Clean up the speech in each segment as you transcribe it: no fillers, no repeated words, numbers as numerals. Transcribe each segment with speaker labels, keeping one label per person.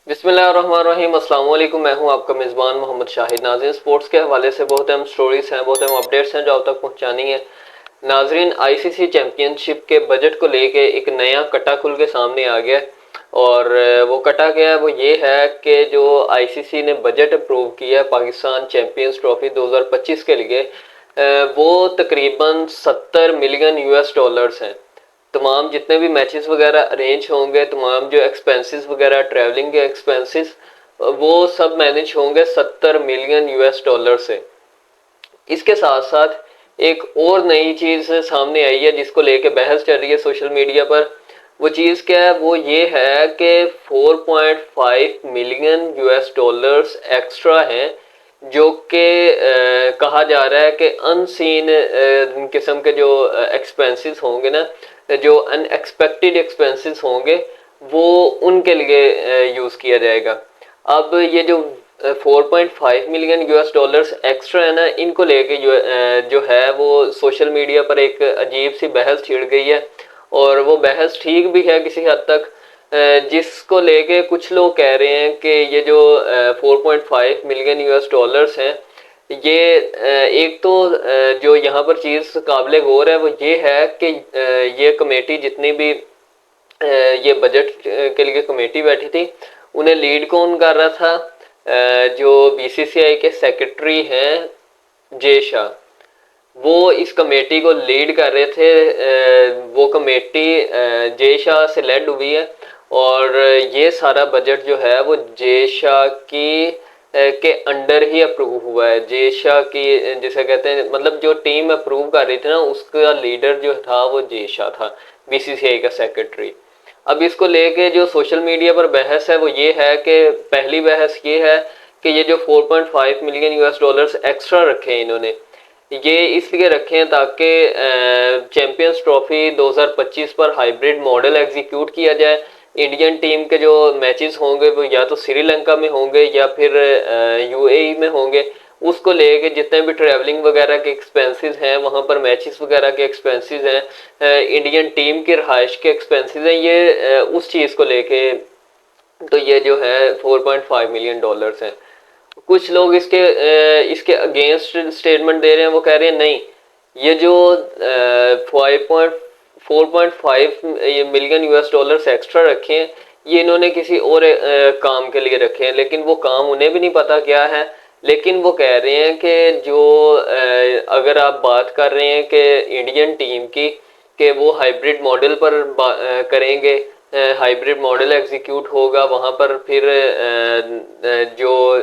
Speaker 1: बिस्मिल्लाहिर्रहमानिर्रहीम। अस्सलाम वालेकुम। मैं हूं आपका मेज़बान मोहम्मद शाहिद। नाज़रीन, स्पोर्ट्स के हवाले से बहुत अहम स्टोरीज हैं, बहुत अहम अपडेट्स हैं जो आप तक पहुंचानी है। नाज़रीन, आईसीसी चैंपियनशिप के बजट को लेके एक नया कटा खुल के सामने आ गया है। और वो कटा गया है, वो ये है कि जो आईसीसी ने बजट अप्रूव किया है पाकिस्तान चैंपियंस ट्रॉफी 2025 के लिए, वो तकरीबन 70 मिलियन यूएस डॉलर्स हैं। तमाम जितने भी मैचेस वगैरह अरेंज होंगे, तमाम जो एक्सपेंसेस वगैरह, ट्रैवलिंग के एक्सपेंसेस, वो सब मैनेज होंगे 70 मिलियन यूएस डॉलर से। इसके साथ साथ एक और नई चीज़ सामने आई है जिसको लेके बहस चल रही है सोशल मीडिया पर। वो चीज़ क्या है? वो ये है कि 4.5 मिलियन यूएस डॉलर्स एक्स्ट्रा हैं, जो कि कहा जा रहा है कि अनसीन किस्म के जो एक्सपेंसेस होंगे ना, जो अनएक्सपेक्टेड एक्सपेंसेस होंगे, वो उनके लिए यूज़ किया जाएगा। अब ये जो 4.5 मिलियन यूएस डॉलर्स एक्स्ट्रा है ना, इनको लेके जो है वो सोशल मीडिया पर एक अजीब सी बहस छिड़ गई है। और वो बहस ठीक भी है किसी हद तक, जिसको लेके कुछ लोग कह रहे हैं कि ये जो 4.5 मिलियन यूएस डॉलर्स हैं, ये एक तो जो यहाँ पर चीज़ काबिल गौर है वो ये है कि ये कमेटी जितनी भी ये बजट के लिए कमेटी बैठी थी, उन्हें लीड कौन कर रहा था? जो बीसीसीआई के सेक्रेटरी हैं, जय शाह, वो इस कमेटी को लीड कर रहे थे। वो कमेटी जय शाह से लेड हुई है। और ये सारा बजट जो है वो जय शाह की के अंडर ही अप्रूव हुआ है। जय शाह की, जिसे कहते हैं, मतलब जो टीम अप्रूव कर रही थी ना, उसका लीडर जो था वो जय शाह था, बीसीसीआई का सेक्रेटरी। अब इसको लेके जो सोशल मीडिया पर बहस है वो ये है कि पहली बहस ये है कि ये जो 4.5 मिलियन यूएस डॉलर्स एक्स्ट्रा रखे हैं इन्होंने, ये इसलिए रखे हैं ताकि चैंपियंस ट्रॉफी 2025 पर हाइब्रिड मॉडल एग्जीक्यूट किया जाए। इंडियन टीम के जो मैचेस होंगे वो या तो श्रीलंका में होंगे या फिर यूएई में होंगे। उसको लेके जितने भी ट्रैवलिंग वगैरह के एक्सपेंसेस हैं, वहाँ पर मैचेस वगैरह के एक्सपेंसेस हैं, इंडियन टीम की रहाइश के एक्सपेंसेस हैं, ये उस चीज़ को लेके तो ये जो है 4.5 मिलियन डॉलर्स हैं। कुछ लोग इसके अगेंस्ट स्टेटमेंट दे रहे हैं। वो कह रहे हैं नहीं, ये जो 4.5 मिलियन यूएस डॉलर्स एक्स्ट्रा रखे हैं, ये इन्होंने किसी और काम के लिए रखे हैं, लेकिन वो काम उन्हें भी नहीं पता क्या है। लेकिन वो कह रहे हैं कि जो अगर आप बात कर रहे हैं कि इंडियन टीम की, कि वो हाइब्रिड मॉडल पर करेंगे, हाइब्रिड मॉडल एग्जीक्यूट होगा वहाँ पर, फिर जो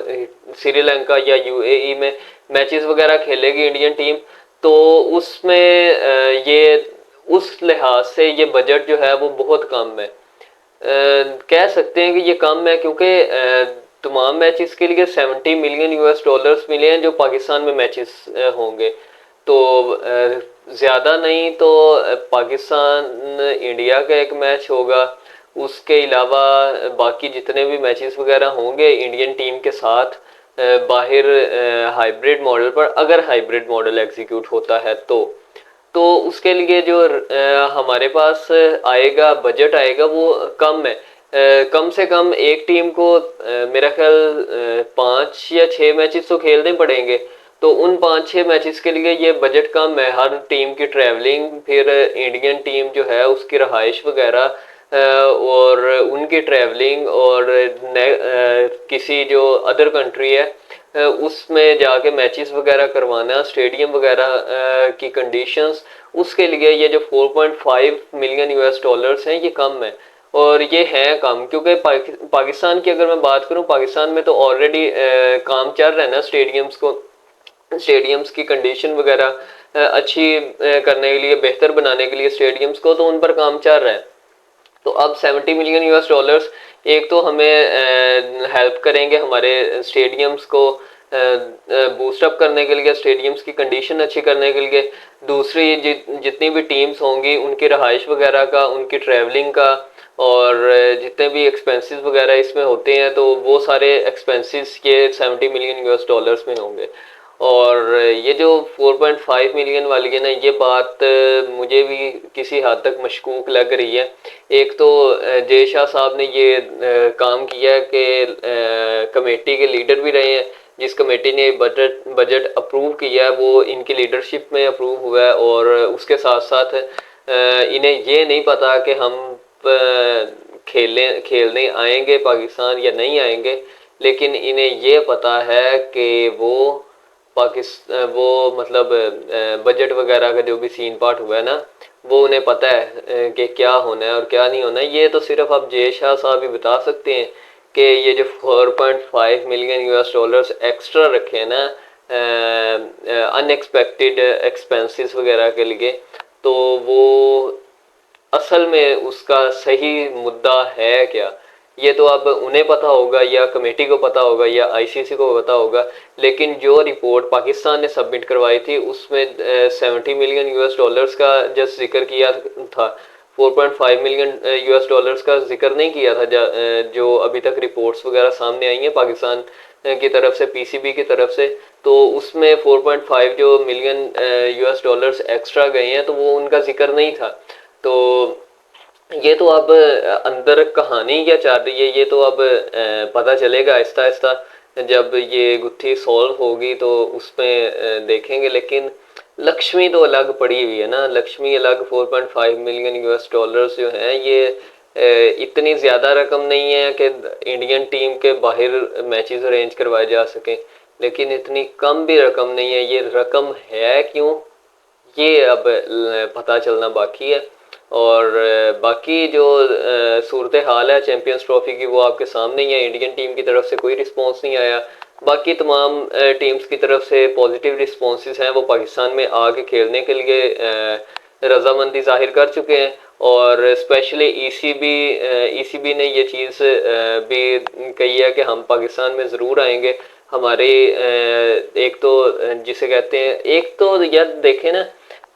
Speaker 1: श्रीलंका या यूएई में मैचेस वगैरह खेलेगी इंडियन टीम, तो उसमें ये उस लिहाज से ये बजट जो है वो बहुत कम है। कह सकते हैं कि ये कम है क्योंकि तमाम मैचेस के लिए 70 मिलियन यूएस डॉलर्स मिले हैं जो पाकिस्तान में मैचेस होंगे। तो ज़्यादा नहीं तो पाकिस्तान इंडिया का एक मैच होगा, उसके अलावा बाकी जितने भी मैचेस वगैरह होंगे इंडियन टीम के साथ बाहर हाइब्रिड मॉडल पर, अगर हाइब्रिड मॉडल एग्जीक्यूट होता है तो उसके लिए जो हमारे पास आएगा, बजट आएगा, वो कम है। कम से कम एक टीम को मेरा ख्याल 5 या 6 मैचेस तो खेलने पड़ेंगे। तो उन 5-6 मैचेस के लिए ये बजट कम है। हर टीम की ट्रैवलिंग, फिर इंडियन टीम जो है उसकी रहाइश वगैरह, और उनकी ट्रैवलिंग, और किसी जो अदर कंट्री है उसमें जाके मैचेस वगैरह करवाना, स्टेडियम वगैरह की कंडीशंस, उसके लिए ये जो 4.5 मिलियन यूएस डॉलर्स हैं ये कम है। और ये हैं कम क्योंकि पाकिस्तान की अगर मैं बात करूं, पाकिस्तान में तो ऑलरेडी काम चल रहा है ना स्टेडियम्स की कंडीशन वगैरह अच्छी करने के लिए, बेहतर बनाने के लिए स्टेडियम्स को, तो उन पर काम चल रहा है। तो अब 70 मिलियन यूएस डॉलर्स एक तो हमें हेल्प करेंगे हमारे स्टेडियम्स को बूस्ट अप करने के लिए, स्टेडियम्स की कंडीशन अच्छी करने के लिए। दूसरी जितनी भी टीम्स होंगी उनकी रहाइश वगैरह का, उनकी ट्रैवलिंग का, और जितने भी एक्सपेंसेस वगैरह इसमें होते हैं, तो वो सारे एक्सपेंसेस ये 70 मिलियन यूएस डॉलर्स में होंगे। और ये जो 4.5 मिलियन वाली है ना, ये बात मुझे भी किसी हद तक मशकूक लग रही है। एक तो जय शाह साहब ने ये काम किया कि कमेटी के लीडर भी रहे हैं, जिस कमेटी ने बजट अप्रूव किया है वो इनकी लीडरशिप में अप्रूव हुआ है। और उसके साथ साथ इन्हें ये नहीं पता कि हम खेलने आएंगे पाकिस्तान या नहीं आएंगे, लेकिन इन्हें ये पता है कि वो मतलब बजट वगैरह का जो भी सीन पार्ट हुआ है ना, वो उन्हें पता है कि क्या होना है और क्या नहीं होना है। ये तो सिर्फ आप जय शाह साहब ही बता सकते हैं कि ये जो 4.5 मिलियन यूएस डॉलर्स एक्स्ट्रा रखे हैं ना अनएक्सपेक्टेड एक्सपेंसेस वगैरह के लिए, तो वो असल में उसका सही मुद्दा है क्या, ये तो अब उन्हें पता होगा या कमेटी को पता होगा या आईसीसी को पता होगा। लेकिन जो रिपोर्ट पाकिस्तान ने सबमिट करवाई थी उसमें 70 मिलियन यूएस डॉलर्स का जस्ट जिक्र किया था, 4.5 मिलियन यूएस डॉलर्स का जिक्र नहीं किया था। जो अभी तक रिपोर्ट्स वगैरह सामने आई हैं पाकिस्तान की तरफ से, पीसीबी की तरफ से, तो उसमें 4.5 जो मिलियन यूएस डॉलर्स एक्स्ट्रा गए हैं तो वो उनका जिक्र नहीं था। तो ये तो अब अंदर कहानी क्या चल रही है, ये तो अब पता चलेगा आहिस्ता आहिस्ता, जब ये गुत्थी सॉल्व होगी तो उसमें देखेंगे। लेकिन लक्ष्मी तो अलग पड़ी हुई है ना, लक्ष्मी अलग 4.5 मिलियन यूएस डॉलर्स जो हैं ये इतनी ज़्यादा रकम नहीं है कि इंडियन टीम के बाहर मैचेस अरेंज करवाए जा सकें, लेकिन इतनी कम भी रकम नहीं है। ये रकम है क्यों, ये अब पता चलना बाकी है। और बाकी जो सूरत हाल है चैम्पियंस ट्रॉफी की वो आपके सामने ही है। इंडियन टीम की तरफ से कोई रिस्पांस नहीं आया, बाकी तमाम टीम्स की तरफ से पॉजिटिव रिस्पॉन्सेस हैं, वो पाकिस्तान में आके खेलने के लिए रजामंदी जाहिर कर चुके हैं। और स्पेशली ईसीबी ने ये चीज़ भी कही है कि हम पाकिस्तान में ज़रूर आएंगे। हमारे एक तो जिसे कहते हैं, एक तो यार देखें ना,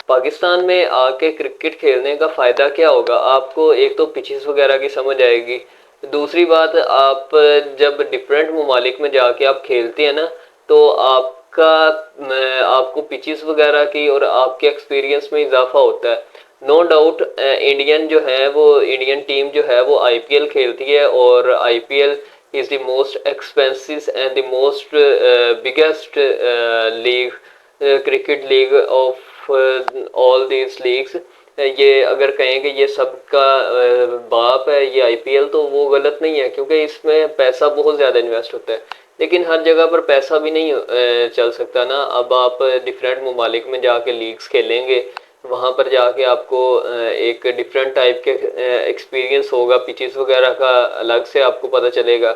Speaker 1: पाकिस्तान में आके क्रिकेट खेलने का फ़ायदा क्या होगा आपको, एक तो पिचेस वगैरह की समझ आएगी, दूसरी बात आप जब डिफरेंट ममालिक में जाके आप खेलते हैं ना, तो आपको पिचेस वगैरह की और आपके एक्सपीरियंस में इजाफा होता है। नो डाउट इंडियन जो है वो इंडियन टीम जो है वो आईपीएल खेलती है, और IPL is the most expensive and the most biggest league, cricket league of all these leagues. ये अगर कहें कि ये सबका बाप है ये आईपीएल, तो वो गलत नहीं है, क्योंकि इसमें पैसा बहुत ज़्यादा इन्वेस्ट होता है। लेकिन हर जगह पर पैसा भी नहीं चल सकता ना। अब आप डिफरेंट ममालिक में जाके लीग्स खेलेंगे, वहाँ पर जाके आपको एक डिफरेंट टाइप के एक्सपीरियंस होगा, पिचेस वगैरह का अलग से आपको पता चलेगा।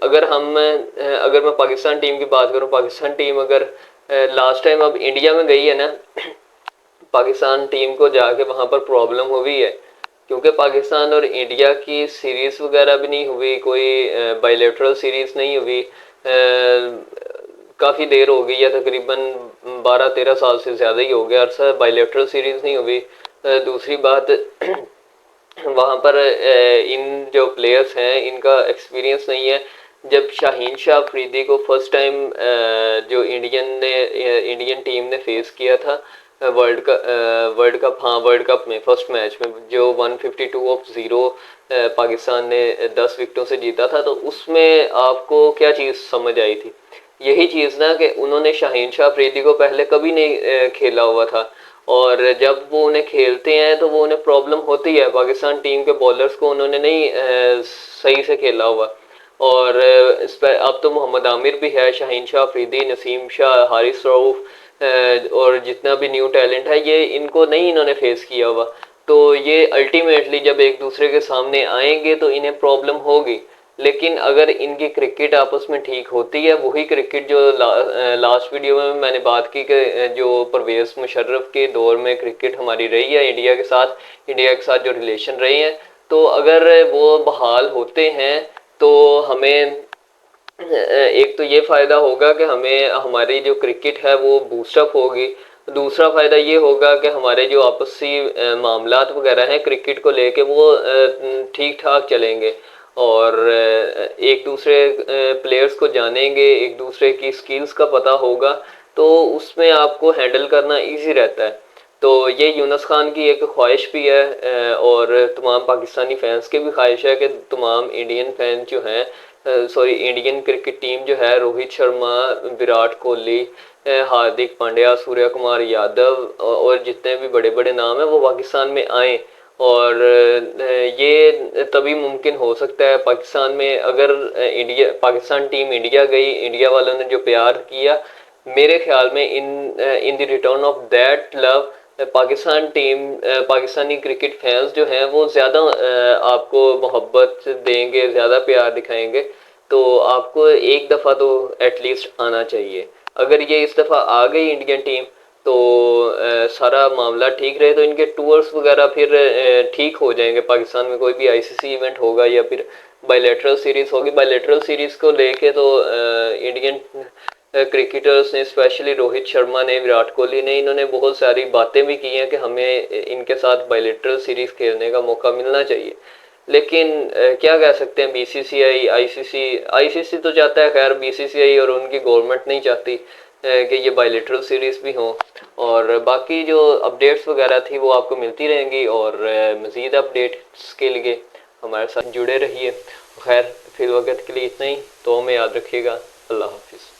Speaker 1: अगर मैं पाकिस्तान टीम की बात करूँ, पाकिस्तान टीम अगर लास्ट टाइम अब इंडिया में गई है ना, पाकिस्तान टीम को जाके वहाँ पर प्रॉब्लम हुई है, क्योंकि पाकिस्तान और इंडिया की सीरीज़ वगैरह भी नहीं हुई, कोई बायलैटरल सीरीज़ नहीं हुई। काफ़ी देर हो गई है, तकरीबन 12-13 साल से ज़्यादा ही हो गया अरसा बायलैटरल सीरीज़ नहीं हुई। दूसरी बात वहाँ पर इन जो प्लेयर्स हैं इनका एक्सपीरियंस नहीं है। जब शाहीन शाह अफरीदी को फर्स्ट टाइम जो इंडियन टीम ने फेस किया था वर्ल्ड कप में फर्स्ट मैच में, जो 152-0 पाकिस्तान ने 10 विकेटों से जीता था, तो उसमें आपको क्या चीज़ समझ आई थी? यही चीज़ ना कि उन्होंने शाहीन शाह अफरीदी को पहले कभी नहीं खेला हुआ था, और जब वो उन्हें खेलते हैं तो वो उन्हें प्रॉब्लम होती है। पाकिस्तान टीम के बॉलर्स को उन्होंने नहीं सही से खेला हुआ। और इस पर अब तो मोहम्मद आमिर भी है, शाहीन शाह अफरीदी, नसीम शाह, हारिस रऊफ और जितना भी न्यू टैलेंट है, ये इनको नहीं इन्होंने फेस किया हुआ। तो ये अल्टीमेटली जब एक दूसरे के सामने आएंगे तो इन्हें प्रॉब्लम होगी। लेकिन अगर इनकी क्रिकेट आपस में ठीक होती है, वही क्रिकेट जो लास्ट वीडियो में मैंने बात की कि जो परवेज़ मुशर्रफ के दौर में क्रिकेट हमारी रही है इंडिया के साथ जो रिलेशन रहे हैं, तो अगर वो बहाल होते हैं तो हमें एक तो ये फ़ायदा होगा कि हमें हमारी जो क्रिकेट है वो बूस्टअप होगी। दूसरा फ़ायदा ये होगा कि हमारे जो आपसी मामलात वगैरह हैं क्रिकेट को लेके वो ठीक ठाक चलेंगे। और एक दूसरे प्लेयर्स को जानेंगे, एक दूसरे की स्किल्स का पता होगा, तो उसमें आपको हैंडल करना इजी रहता है। तो ये यूनुस खान की एक ख्वाहिश भी है, और तमाम पाकिस्तानी फैंस की भी ख्वाहिश है कि तमाम इंडियन फैन जो हैं, सॉरी इंडियन क्रिकेट टीम जो है, रोहित शर्मा, विराट कोहली, हार्दिक पांड्या, सूर्य कुमार यादव और जितने भी बड़े बड़े नाम हैं वो पाकिस्तान में आए। और ये तभी मुमकिन हो सकता है पाकिस्तान में, अगर इंडिया पाकिस्तान टीम इंडिया गई, इंडिया वालों ने जो प्यार किया, मेरे ख्याल में in the return of that love Pakistan team, Pakistani cricket fans जो हैं वो ज़्यादा आपको मोहब्बत देंगे, ज़्यादा प्यार दिखाएंगे। तो आपको एक दफ़ा तो एटलीस्ट आना चाहिए। अगर ये इस दफ़ा आ गई इंडियन टीम, तो सारा मामला ठीक रहे तो इनके टूर्स वगैरह फिर ठीक हो जाएंगे। पाकिस्तान में कोई भी आईसीसी इवेंट होगा या फिर बायलैटरल सीरीज़ होगी, बायलैटरल सीरीज़ को लेके तो इंडियन क्रिकेटर्स ने, स्पेशली रोहित शर्मा ने, विराट कोहली ने, इन्होंने बहुत सारी बातें भी की हैं कि हमें इनके साथ बायलैटरल सीरीज़ खेलने का मौका मिलना चाहिए। लेकिन क्या कह सकते हैं, बीसीसीआई, आईसीसी तो चाहता है, खैर बीसीसीआई और उनकी गवर्नमेंट नहीं चाहती कि ये बायलैटरल सीरीज़ भी हों। और बाकी जो अपडेट्स वगैरह थी वो आपको मिलती रहेंगी, और मज़ीद अपडेट्स के लिए हमारे साथ जुड़े रहिए। खैर फिर वक्त के लिए इतना ही, तो हमें याद रखिएगा। अल्लाह हाफिज़।